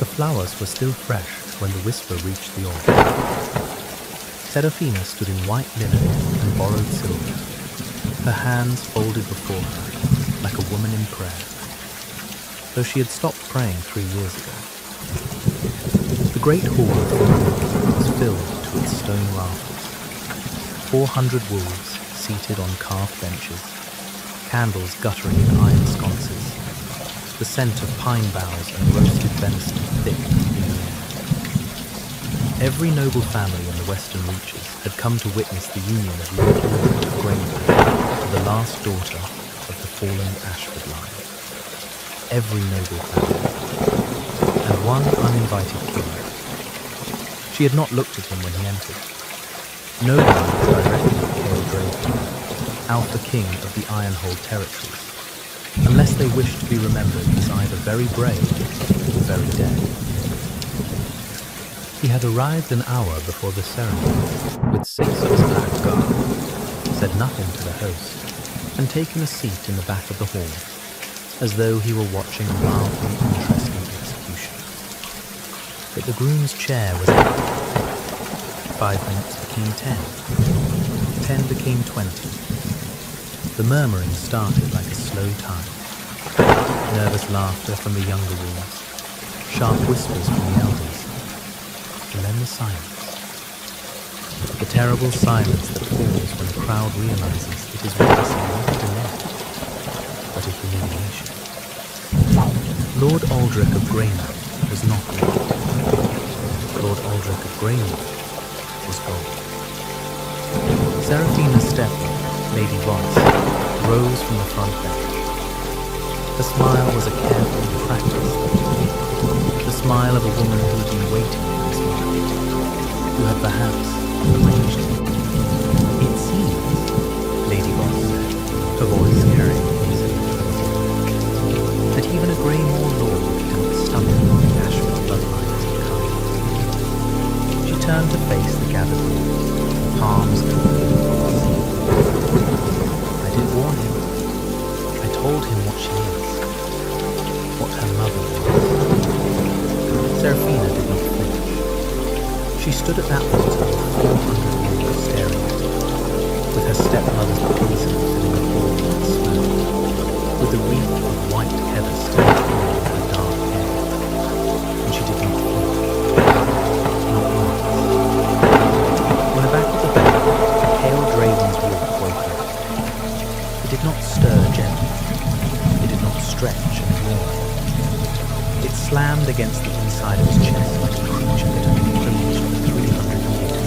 The flowers were still fresh when the whisper reached the altar. Serafina stood in white linen and borrowed silver, her hands folded before her like a woman in prayer, though she had stopped praying 3 years ago. The great hall of the room was filled to its stone rafters. 400 wolves seated on carved benches, candles guttering in iron sconces, the scent of pine boughs and roasted venison thick in the air. Every noble family in the western reaches had come to witness the union of Lord Aldrich of Greenwood with the last daughter of the fallen Ashford line. Every noble family, and one uninvited king. She had not looked at him when he entered. No one had directed Cale Draven, Alpha King of the Ironhold territories, unless they wished to be remembered as either very brave or very dead. He had arrived an hour before the ceremony with 6 of his black guard, said nothing to the host, and taken a seat in the back of the hall, as though he were watching a mildly interesting execution. But the groom's chair was empty. 5 minutes became 10. 10 became 20. The murmuring started like a slow tide. Nervous laughter from the younger wolves, sharp whispers from the elders, and then the silence. The terrible silence that falls when a crowd realizes it is witnessing not a delay, but a humiliation. Lord Aldrich of Greenwood was not Lord. Lord Aldrich of Greenwood was gone. Serafina's stepmother, Lady Voss, rose from the front bench. Her smile was a careful practice, the smile of a woman who had been waiting for this moment, who had perhaps arranged it. It seems, Lady Voss said, her voice carrying music, that even a Greymoor lord cannot stomach the Ashford bloodlines of come. She turned to face the gathered group, palms covered. I did warn him. I told him what she is, what her mother was. Serafina did not flinch. She stood at that altar with 400 wolves staring at her, with her stepmother's poison filling the hall with smell, with the wreath of white heather still falling in her dark hair, and she did not flinch. Not once. On the back of the bed, Cale Draven's walk woke her. It did not stir gently. It did not stretch and yawn. It slammed against the inside of his chest like a creature that had been caged for 300 years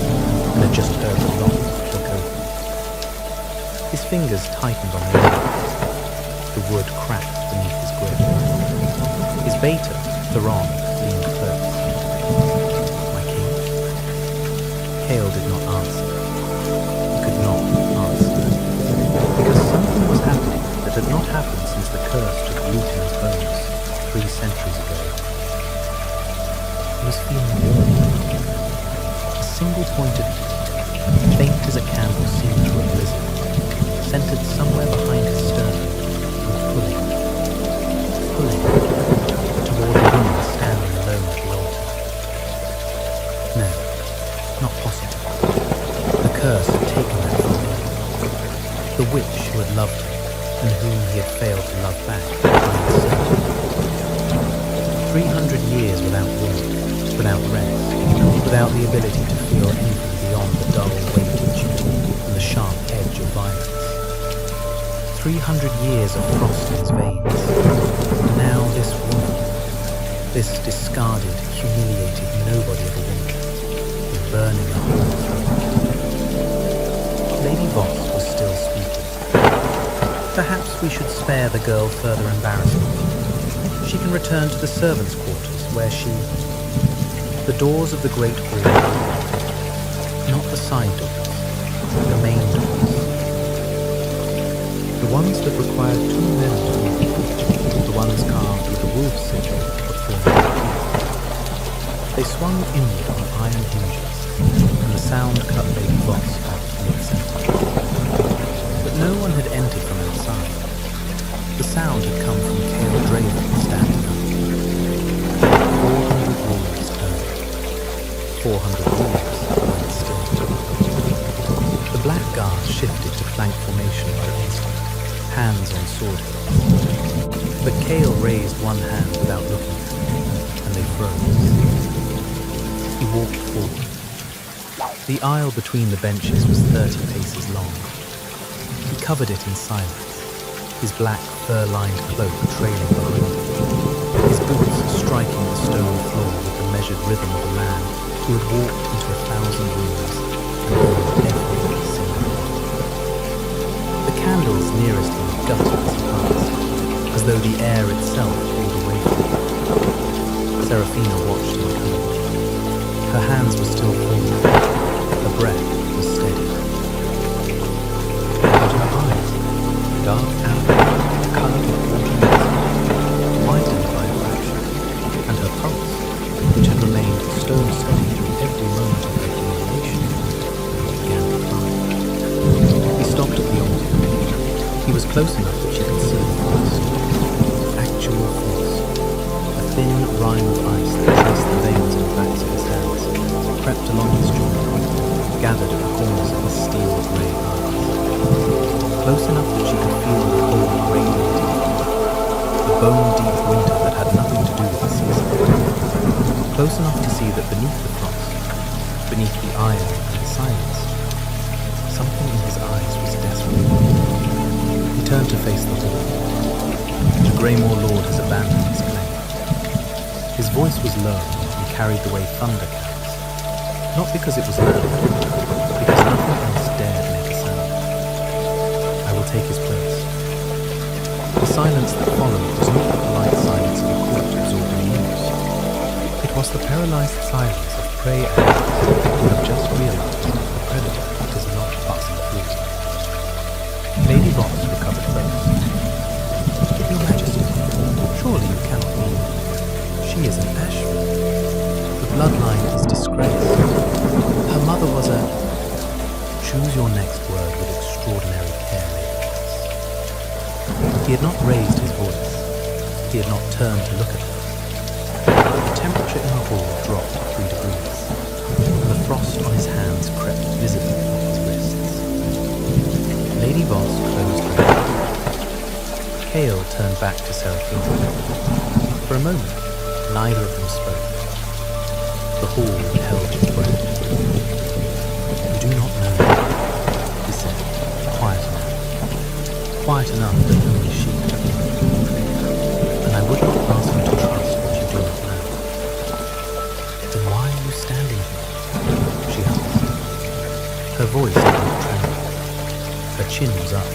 and had just heard the lock click open. His fingers tightened on the nails. The wood cracked beneath his grip. His baiter, Theron, leaned close. My king? Cale did not answer. He could not answer. Because something was happening that had not happened since the curse took root in his bones 3 centuries ago. He was feeling warm. A single point of heat, faint as a candle seen through a blizzard, centered somewhere behind his sternum, and pulling toward the woman standing alone at the altar. No, not possible. The curse had taken her from him. The witch who had loved him, and whom he had failed to love back, 300 years without work, without rest, without the ability to feel anything beyond the dull weightage and the sharp edge of violence. 300 years of frost in his veins. And now this woman, this discarded, humiliated nobody of a woman, was burning a hole through him. Lady Voss was still speaking. Perhaps we should spare the girl further embarrassment. She can return to the servants' quarters, where she... The doors of the great hall, not the side doors, the main doors. The ones that required 2 men to open, the ones carved with the wolf sigil before them. They swung inward on iron hinges, and the sound cut Lady Voss off mid-sentence. But no one had entered from outside. The sound had come from Cale Draven standing up. 400 400 years, but still. The black guards shifted to flank formation for an instant, hands on sword hilts. But Cale raised one hand without looking at them, and they froze. He walked forward. The aisle between the benches was 30 paces long. He covered it in silence, his black fur-lined cloak trailing behind him, his boots striking the stone floor with the measured rhythm of a man who had walked into 1,000 rooms and heard every single one. The candles nearest him guttered as he passed, as though the air itself pulled away from him. Seraphina watched him come. Her hands were still full, her breath was steady. But her eyes, dark amber, coloured with water, widened by a fraction, and her pulse, which had remained stone steady through every moment of her humiliation, began to climb. He stopped at the altar. He was close enough that she could see the frost. Actual frost. A thin rime of ice that traced the veins on the backs of his hands, crept along his jaw, gathered at the corners of his steel grey eyes. Close enough that she could feel the cold radiating from him, the bone-deep winter that had nothing to do with the season. Close enough to see that beneath the frost, beneath the iron and the silence, something in his eyes was desperate. He turned to face the hall. The Greymore Lord has abandoned his claim. His voice was low and carried the way thunder carries, not because it was loud, but because nothing else dared make a sound. I will take his place. The silence that followed was not the polite silence of a court absorbing news. It was the paralyzed silence of prey animals who have just realized that the predator is not passing through. Lady Voss recovered first. Your Majesty, surely you cannot mean she is an Ashford. The bloodline is disgraced. Her mother was a... Choose your next word with extraordinary care, Lady Voss. He had not raised his voice. He had not turned to look at her. The temperature in the hall dropped 3 degrees, and the frost on his hands crept visibly up his wrists. Lady Voss closed her eyes. Cale turned back to Seraphina. For a moment, neither of them spoke. The hall held its breath. "You do not know," he said, quiet enough. Quiet enough that only she could hear. "And I would not ask you to trust what you do not know." "Then why are you standing here?" she asked. Her voice did not tremble. Her chin was up.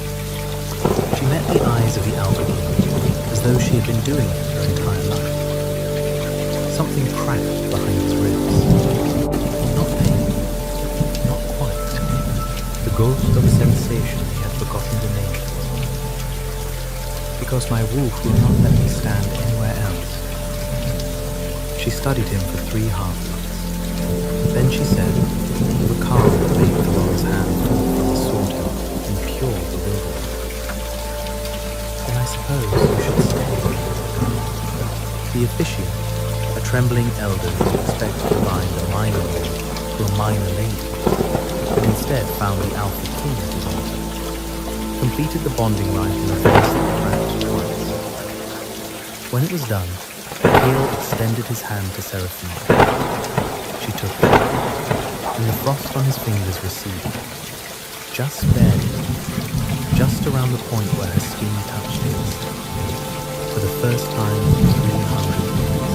She met the eyes of the Alba King as though she had been doing it her entire life. Something cracked behind his ribs. Not pain. Not quite. The ghost of a sensation he had forgotten the name for. "Because my wolf will not let me stand anywhere else." She studied him for 3 half-months. Then she said, with a calm that made the woman's hand fall from the sword hilt in pure bewilderment, "Then I suppose you should stay." The officiant, a trembling elder who expected to bind a minor lord to a minor lady, but instead found the Alpha King at his altar, completed the bonding rite in a voice that cracked twice. When it was done, Cale extended his hand to Seraphina. She took it, and the frost on his fingers receded, just barely, just around the point where her skin touched his, for the first time in 300 years.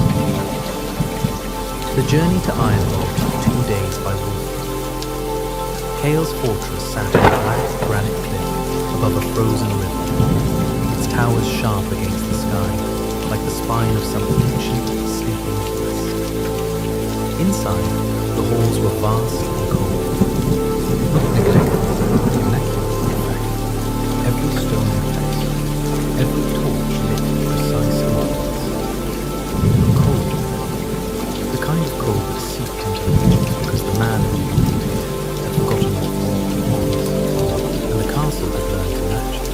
The journey to Ironlord took 2 days by walk. Cale's fortress sat on a black granite cliff above a frozen river, its towers sharp against the sky, like the spine of some ancient, sleeping beast. Inside, the halls were vast and cold, not neglected, immaculate, in fact. Every stone in place, every torch lit precise intervals. Cold. The kind of cold that seeped into the wall because the man who ruled it had forgotten what warmth was, and the castle had learned to match it.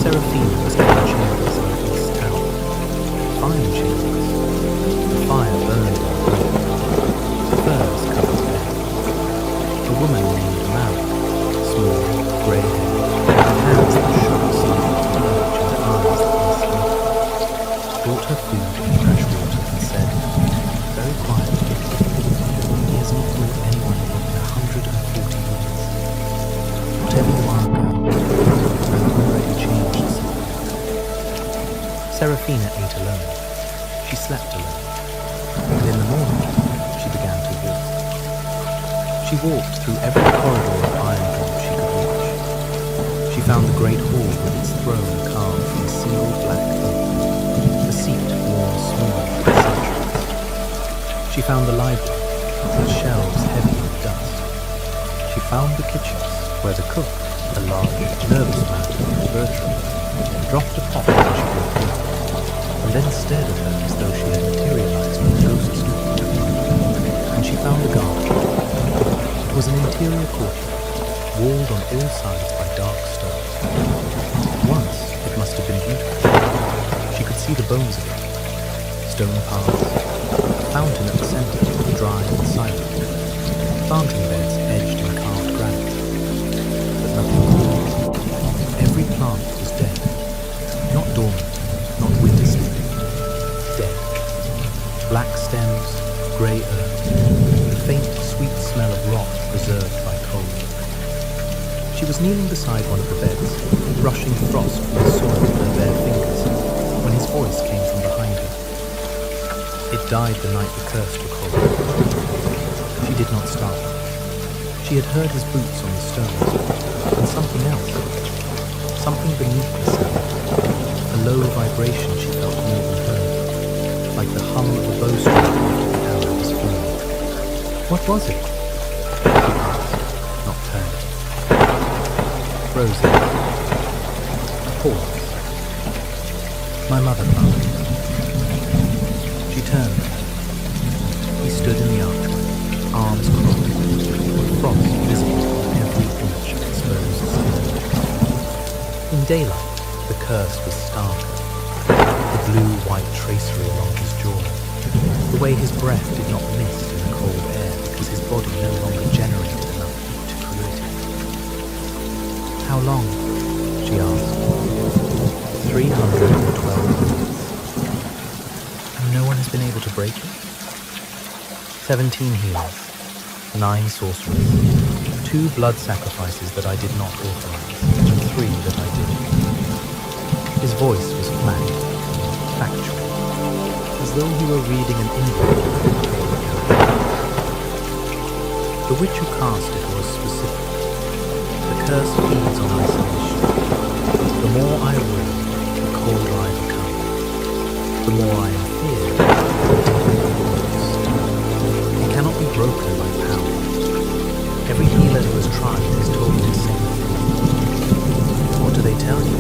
Seraphina was given chambers in the east tower, fine chambers. The fire burned in the room. very quietly. He has not brought anyone in 140 years. Whatever you are, girl, I've already changed something. Seraphina ate alone. She slept alone. And in the morning, she began to walk. She walked through every corridor of iron she could reach. She found the great hall with its throne carved from sealed black oak, the seat worn smooth by centuries. She found the library, with shelves heavy with dust. She found the kitchen, where the cook, a large, nervous man named Bertram, dropped a pot when she walked in, and then stared at her as though she had materialized from a ghost story. And she found the garden. It was an interior courtyard, walled on all sides by dark stone. Once it must have been beautiful. She could see the bones of it. Stone paths, a fountain at the center, dry and silent, planting beds edged in carved granite. But nothing more. Every plant was dead. Not dormant, not winter sleeping. Dead. Black stems, grey earth, the faint, sweet smell of rot preserved by cold. She was kneeling beside one of the beds, brushing frost from the soil with her bare fingers, when his voice came from behind her. It died the night the curse took hold. She did not start. She had heard his boots on the stones, and something else, something beneath the sound, a low vibration she felt more than heard, like the hum of a bowstring after the arrow was flown. What was it? She asked, not turning. Frozen. A pause. My mother found. She turned. He stood in the archway, arms crossed, frost visible on every inch of exposed skin. In daylight, the curse was starker. The blue-white tracery along his jaw. The way his breath did not mist in the cold air because his body no longer generated enough heat to create it. How long? She asked. 312 years. And no one has been able to break it? 17 healers, 9 sorcerers, 2 blood sacrifices that I did not authorize, and 3 that I did. His voice was flat, factual, as though he were reading an invoice. The witch who cast it was specific. The curse feeds on isolation. The more I will, the colder I become. The more I am feared, the more it cannot be broken by power. Every healer who has tried is told the same thing. What do they tell you?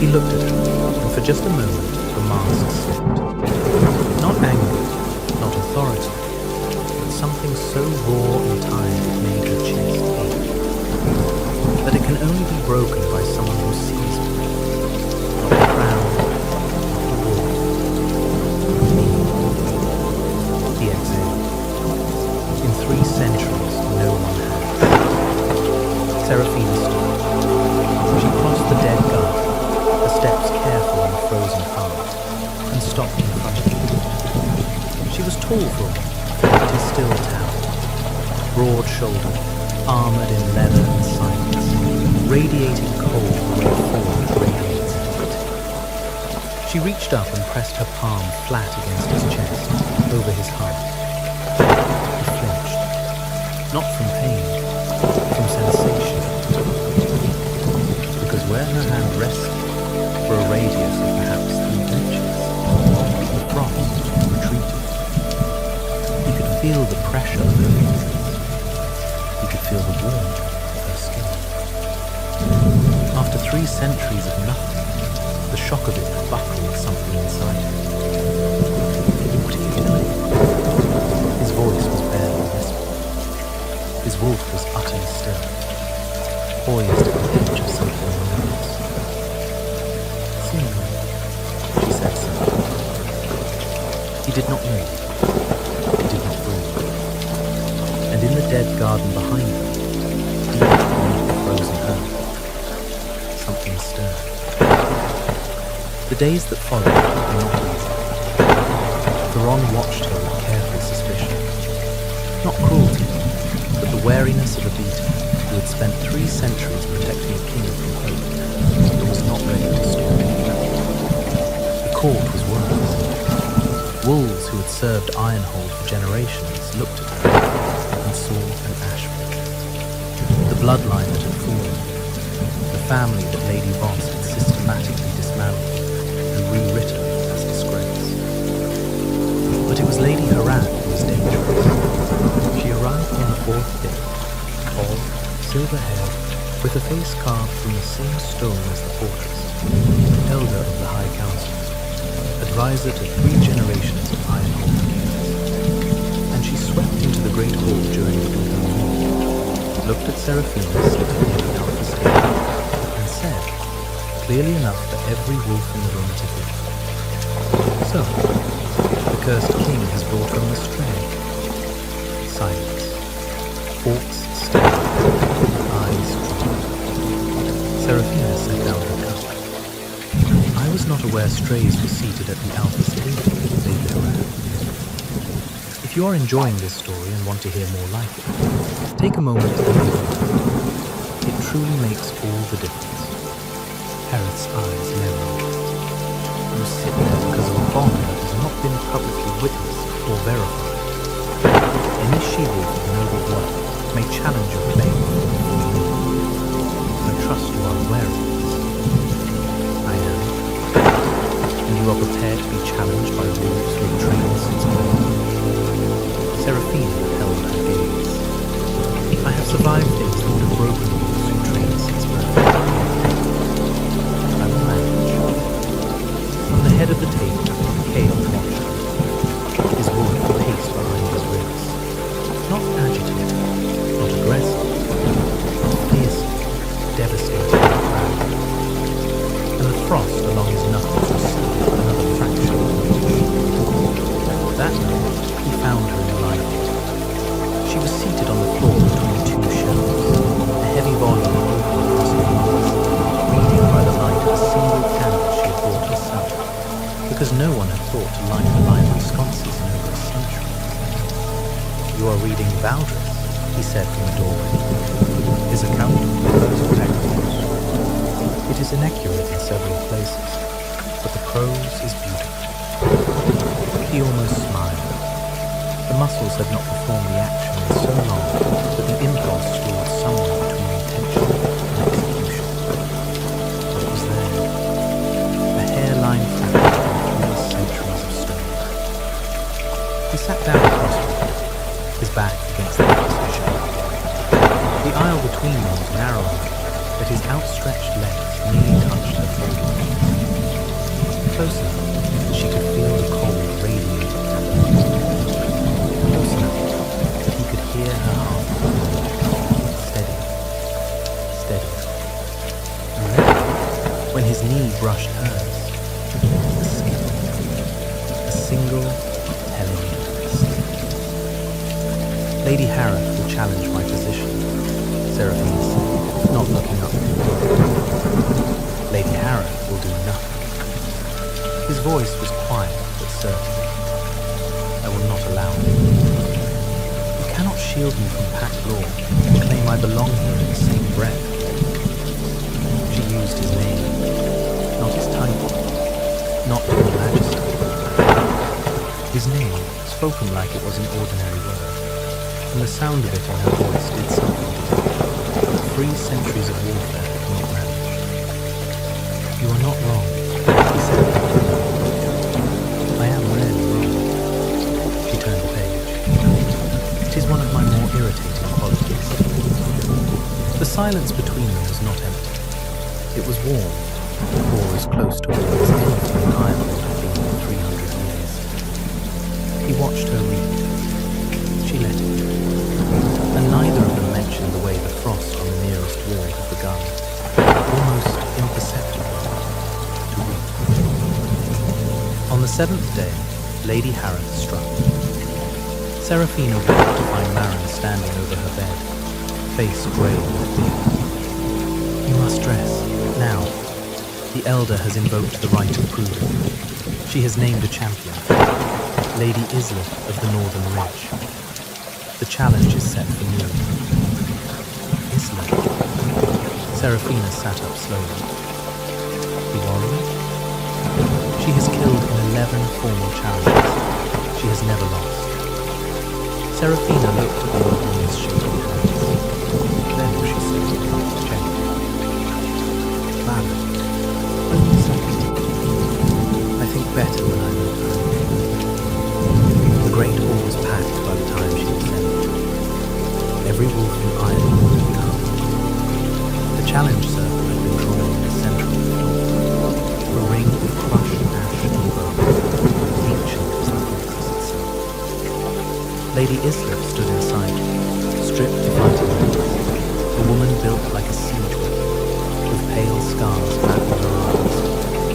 He looked at her, and for just a moment, the mask slipped. Not anger, not authority, but something so raw and tired it made her chest ache. But it can only be broken by someone who sees it. Not the crown, not the wall. Me. He exhaled. In 3 centuries, no one has. Seraphina stood. She crossed the dead garden, the steps careful on the frozen path, and stopped in front of him. She was tall for him, but he still towered. Broad-shouldered, armored in leather and silence, radiating cold the way forge radiates heat. She reached up and pressed her palm flat against his chest, over his heart. He flinched, not from pain, from sensation. Because where her hand rested, for a radius of perhaps 3 inches, the frost retreated. He could feel the pressure of her fingers. He could feel the warmth of her skin. After 3 centuries of nothing, the shock of it buckled something inside him. What are you doing? His voice was barely a whisper. His wolf was utterly still, poised at the edge of something enormous. Seeing me, she said simply. He did not move. He did not breathe. And in the dead garden behind them, deep beneath the frozen earth, something stirred. The days that followed were not easy. Theron watched her with careful suspicion. Not cruelty, but the wariness of a beater who had spent 3 centuries protecting a king from hope and was not ready to stop. The court was worse. Wolves who had served Ironhold for generations looked at her and saw an ashford. The bloodline that had fallen, the family that Lady Voss had systematically dismantled and rewritten as disgrace. But it was Lady Harad who was dangerous. She arrived on the 4th day, tall, silver-haired, with a face carved from the same stone as the fortress, elder of the High Council, advisor to 3 generations of Ironhold kings. And she swept into the great hall during the evening meal, looked at Seraphina sitting near the alpha table, and said, clearly enough for every wolf in the room to hear, "So, the cursed king has brought home a stray." Silence. Forks stared, eyes dropped. Seraphina set down her cup. "I was not aware strays were seated at the alpha's table," Lady Harad. If you are enjoying this story and want to hear more like it, take a moment to read it. It truly makes all the difference. Harrod's eyes narrowed. You sit there because of a bond that has not been publicly witnessed or verified. Any she-wolf of noble blood may challenge your claim before me. I trust you are aware of this. I am. And you are prepared to be challenged by wolves who have trained since birth. Seraphina held her gaze. I have survived things that would have broken wolves who trained since birth. I will manage. From the head of the table, Cale watched her. His wolf paced behind his ribs. Not agitated, not aggressive, fierce, devastated, and the frost along his knuckles was another fraction of an inch. That night, he found her in the library. She was seated on the floor between 2 shelves, a heavy volume open across her knees, reading by the light of a single candle she had brought herself, because no one had thought to light the library sconces in over a century. "You are reading Valdres," he said from the doorway. "His account of the first Pegasus. It is inaccurate in several places, but the prose is beautiful." He almost smiled. The muscles had not performed the action in so long that the impulse stored somewhere between intention and execution. But it was there, a hairline fragment of 3 centuries of stone. He sat down across from her, his back against the opposite shelf. The aisle between them was narrow enough that his outstretched legs nearly touched her folded knees. Close enough that she could feel the cold radiating from her. Close enough that he could hear her heart. Steady, steady. And then, when his knee brushed hers, a skip. A single, telling skip. "Lady Harad will challenge my position," Seraphina said, not looking up. "Lady Harad will do nothing." His voice was quiet but certain. "I will not allow it. You cannot shield me from pack law and claim I belong here in the same breath." She used his name, not his title, not Your Majesty. His name, spoken like it was an ordinary word, and the sound of it in her voice did something to him. 3 centuries of warfare had not vanished. "You are not wrong," he said. "I am rarely wrong." She turned the page. "It is one of my more irritating qualities." The silence between them was not empty. It was warm, or as close to it as anything in Ireland had been in 300 years. He watched her read. She let it. And neither of them mentioned the way the frost on the nearest wall had begun, almost imperceptibly, to weep. On the 7th day, Lady Harad struck. Seraphina woke to find Marin standing over her bed, face grey with fear. "You must dress, now. The Elder has invoked the right of proving. She has named a champion." Lady Islip of the Northern Ridge. The challenge is set for noon. Islip? Seraphina sat up slowly. The warrior? She has killed in 11 formal challenges. She has never lost. Seraphina looked at the old woman's shaking hands. Then she said, gently, "Valid. Only something. I think better when I'm at home." The great hall was packed by the time she descended. Every wolf in Ireland would come. The challenge circle had been drawn in the center of the floor. A ring of crushed ash and bone, ancient as the fortress itself. Lady Islip stood inside, stripped to fighting weapons, a woman built like a siege weapon, with pale scars flattened her arms,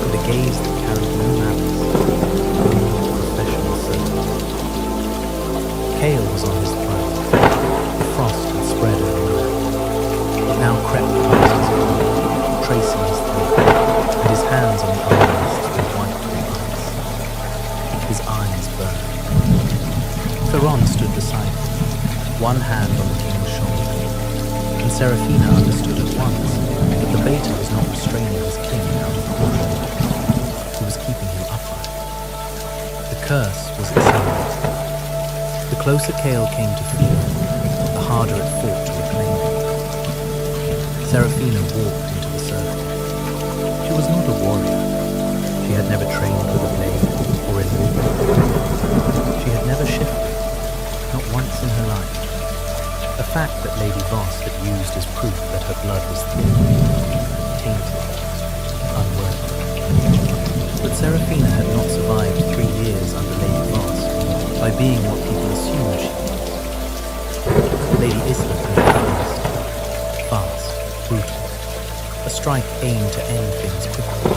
and a gaze that carried no malice, only professional certainty. Cale was on his throne. The frost had spread over the land. It now crept past his body, tracing his throat, and his hands on the armrests were white with ice. His eyes burned. Theron stood beside him, one hand on the king's shoulder, and Seraphina understood at once that the beta was not restraining his king out of caution. He was keeping him upright. The curse was accelerated. The closer Cale came to feel, the harder it fought to reclaim him. Seraphina walked into the circle. She was not a warrior. She had never trained with a blade or in war. She had never shifted, not once in her life. A fact that Lady Voss had used as proof that her blood was thin, tainted, unworthy. But Seraphina had not survived 3 years under Lady Voss by being what people assumed she was. Lady Islip was fast, brutal, a strike aimed to end things quickly.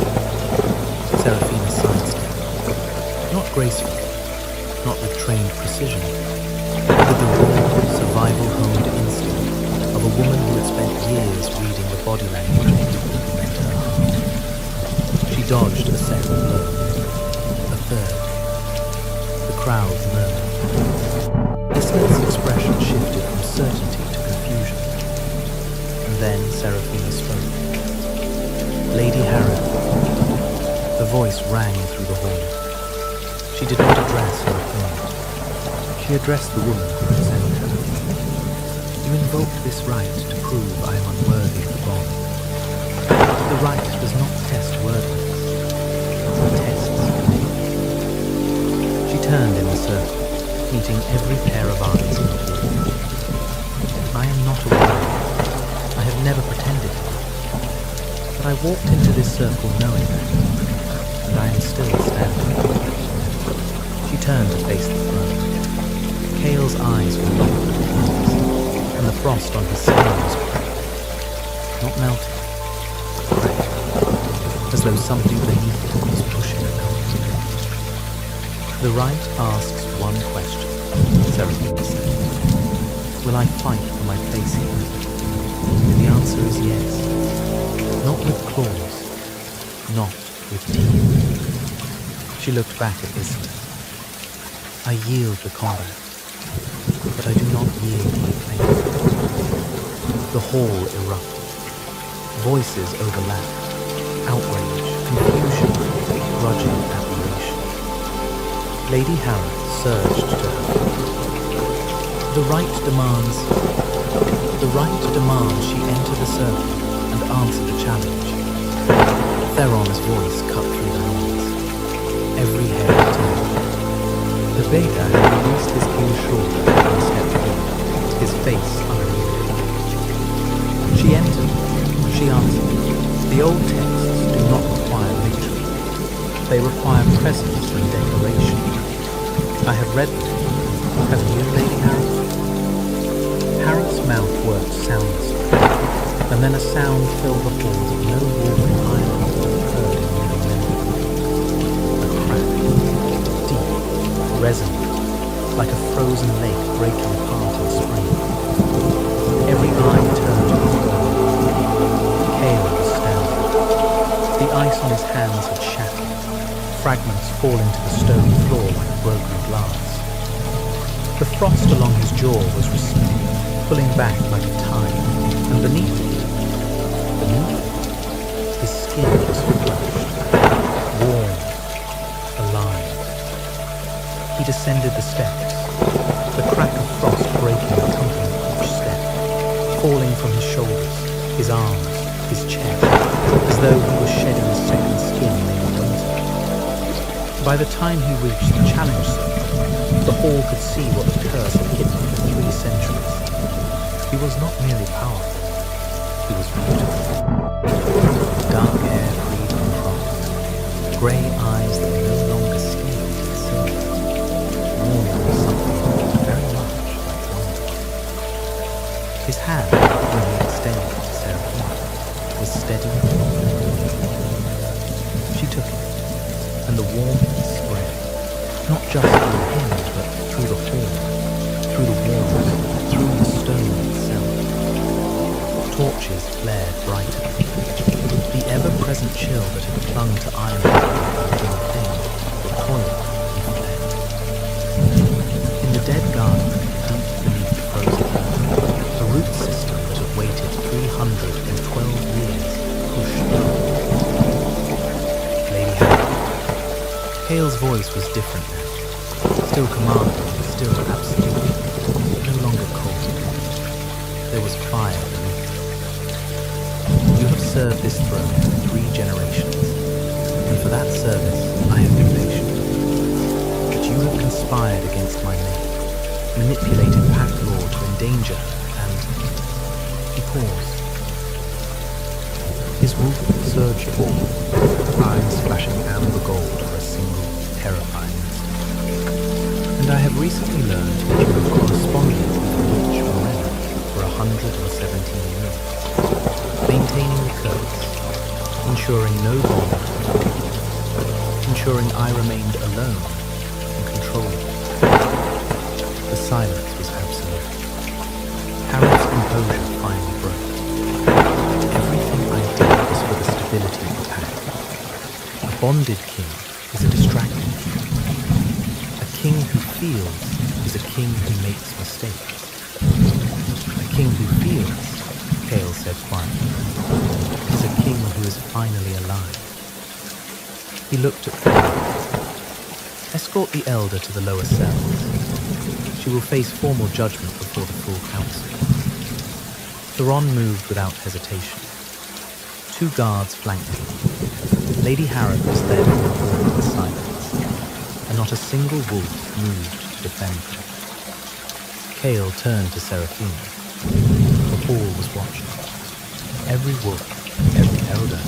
Seraphina sidestepped, not gracefully, not with trained precision, but with the raw, survival-honed instinct of a woman who had spent years reading the body language of people who meant her harm. She dodged a second blow, a third. The crowd murmured. Islip's expression shifted from certainty to confusion. And then Seraphina spoke. "Lady Harrow." The voice rang through the hall. She did not address her opponent. She addressed the woman who presented her. "You invoked this right to prove I am unworthy of the bond. The right does not test worthiness. It tests me." She turned in the circle, meeting every pair of eyes in the hall. "I am not a warrior. I have never pretended to be. But I walked into this circle knowing that, and I am still standing." She turned to face the throne. Cale's eyes were locked with hers, and the frost on his skin was cracked. Not melted, but cracked, as though something beneath it was pushing it out. "The right asks one question," Seraphina said. "Will I fight for my place here?" The answer is yes. Not with claws, not with teeth. She looked back at Islip. "I yield the combat, but I do not yield my claim." The hall erupted. Voices overlapped. Outrage, confusion, grudging admiration. Lady Harrow surged to her feet. The right demands she enter the circle and answer the challenge." Theron's voice cut through the noise. Every hair turned. The beta had released his king's shoulder and stepped forward, his face unmoved. She entered. She answered. "The old texts do not require victory. They require presence and declaration. I have read them. Have you, Lady Harrow?" Harrow's mouth worked soundlessly, and then a sound filled the hall that no wolf in Ireland would have heard in living memory. A crack, deep, resonant, like a frozen lake breaking apart in spring. Every eye turned to the throne. Cale was standing. The ice on his hands had shattered, fragments falling to the stone floor like broken glass. The frost along his jaw was receding, pulling back like a tide, and beneath it, his skin was flushed, warm, alive. He descended the steps, the crack of frost breaking accompanying each step, falling from his shoulders, his arms, his chest, as though he was shedding a second skin made of winter. By the time he reached the challenge zone, the hall could see what the curse had hidden for 3 centuries. He was not merely powerful, he was beautiful. Dark hair freed from frost, grey eyes that were no longer scaled with silver, warming with something very much like wonder. His hand, when he extended it to Seraphina, was steady. She took it, and the warmth spread, not just through him, but through the hall, through the walls, through the stone itself. Torches flared brightly. The ever-present chill that had clung to iron in the thing recoiled and fled. In the dead garden, deep beneath the frozen earth, a root system that had waited 312 years pushed through. Lady Hannah. Hale's voice was different now. Still commanding, still absolute, no longer cold. There was fire beneath it. You have served this throne for 3 generations, and for that service I have been patient. But you have conspired against my name, manipulated pact law to endanger her, and... He paused. His wolf surged forward, eyes flashing amber gold for a single, terrifying instant. And I have recently learned that you have corresponded with the witch Morena for 117 years, maintaining the curse, ensuring no bond, ensuring I remained alone and controlling. The silence was absolute. Harold's composure finally broke. Everything I did was for the stability of the pact. A bonded king is a distracted king. A king who feels is a king who makes mistakes. A king who feels, Cale said quietly, is a king who is finally alive. He looked at the Escort the elder to the lower cells. She will face formal judgment before the full council. Theron moved without hesitation. 2 guards flanked him. Lady Harrod was led in the hall in silence, and not a single wolf moved to defend her. Cale turned to Seraphina. The hall was watching. Every wolf, every elder,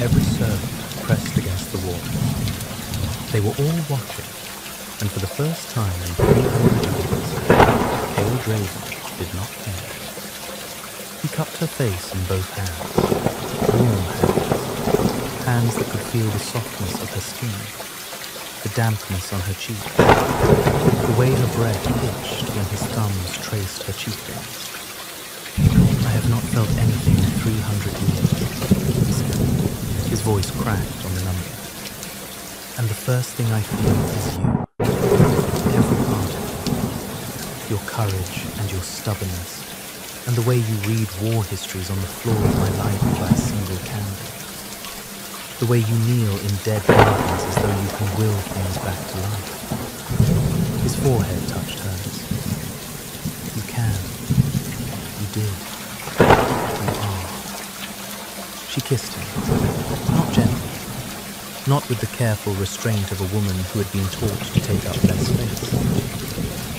every servant pressed against the wall. They were all watching, and for the first time in 300 years, Cale Draven did not care. He cupped her face in both hands, warm hands that could feel the softness of her skin, the dampness on her cheek, the way her breath itched when his thumbs traced her cheekbones. I have not felt anything in 300 years, he said. His voice cracked on the number. And the first thing I feel is you, every part of you, your courage and your stubbornness, and the way you read war histories on the floor of my life by a single candle. The way you kneel in dead gardens as though you can will things back to life. His forehead touched hers. You can. You did. You are. She kissed him, not gently, not with the careful restraint of a woman who had been taught to take up less space.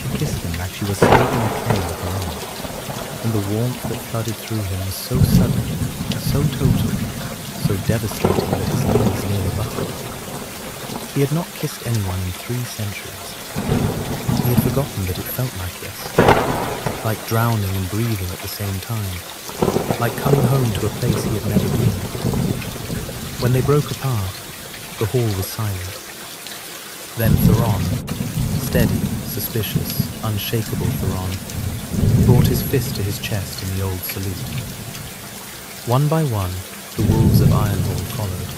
She kissed him like she was slapping a clay with her arm. And the warmth that flooded through him was so sudden, so total, so devastating that his knees nearly buckled. He had not kissed anyone in 3 centuries. He had forgotten that it felt like this, like drowning and breathing at the same time, like coming home to a place he had never been. When they broke apart, the hall was silent. Then Theron, steady, suspicious, unshakable Theron, brought his fist to his chest in the old salute. One by one, the wolves of Ironhall followed.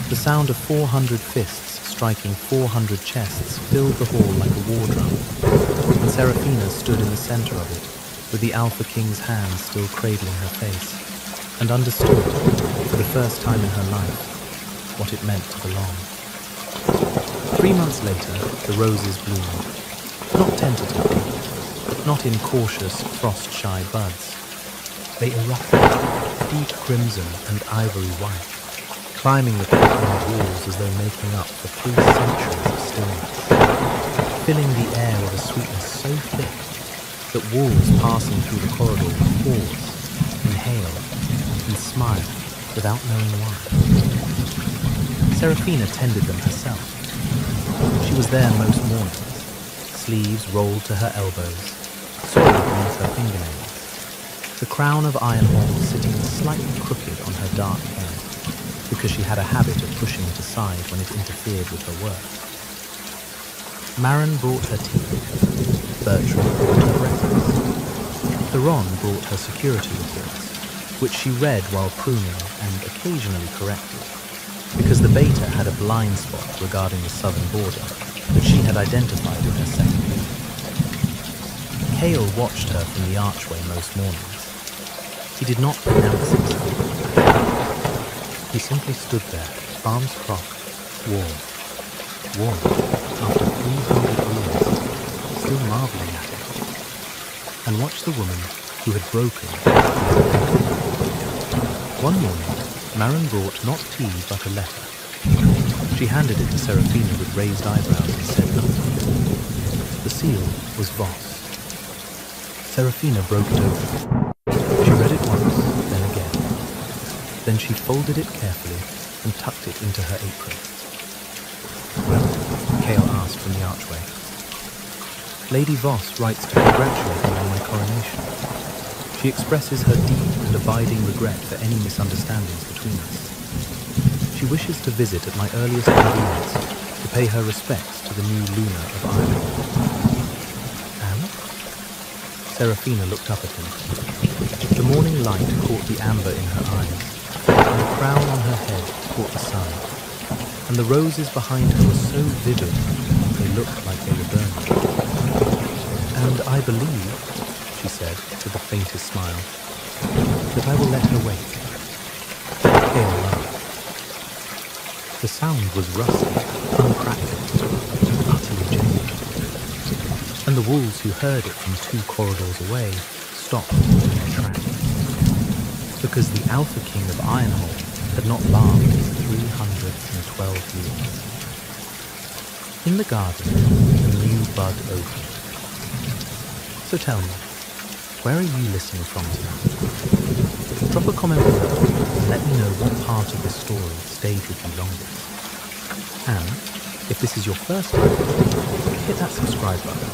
The sound of 400 fists striking 400 chests filled the hall like a war drum, and Seraphina stood in the center of it, with the Alpha King's hands still cradling her face, and understood, for the first time in her life, what it meant to belong. 3 months later, the roses bloomed, not tentatively, not in cautious, frost-shy buds. They erupted, deep crimson and ivory white, climbing the courtyard walls as though making up for 3 centuries of stillness, filling the air with a sweetness so thick that walls passing through the corridor would pause, inhale, and smile without knowing why. Seraphina tended them herself. She was there most mornings, sleeves rolled to her elbows, soiled beneath her fingernails, the crown of iron horn sitting slightly crooked on her dark hair, because she had a habit of pushing it aside when it interfered with her work. Marin brought her tea, Bertram brought her breakfast, Theron brought her security reports, which she read while pruning and occasionally corrected, because the beta had a blind spot regarding the southern border that she had identified in her second lead. Cale watched her from the archway most mornings. He did not pronounce himself. He simply stood there, arms crossed, warm, after 300 years, still marveling at it, and watched the woman who had broken. One morning, Marin brought not tea but a letter. She handed it to Seraphina with raised eyebrows and said nothing. The seal was Voss. Seraphina broke it open. She read it once, then again. Then she folded it carefully and tucked it into her apron. Well, Cale asked from the archway. Lady Voss writes to congratulate me on my coronation. She expresses her deep and abiding regret for any misunderstandings between us. She wishes to visit at my earliest convenience to pay her respects to the new Luna of Ireland. And? Seraphina looked up at him. The morning light caught the amber in her eyes, and the crown on her head caught the sun, and the roses behind her were so vivid they looked like they were burning. And I believe, she said with the faintest smile, that I will let her wait. Cale laughed. The sound was rusty, unpracticed, utterly genuine, and the wolves who heard it from 2 corridors away stopped in their tracks, because the Alpha King of Ironhold had not laughed in 312 years. In the garden, a new bud opened. So tell me, where are you listening from tonight? Drop a comment below and let me know what part of this story stayed with you longest. And, if this is your first time, hit that subscribe button.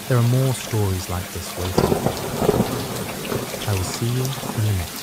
There are more stories like this waiting. I will see you in the next one.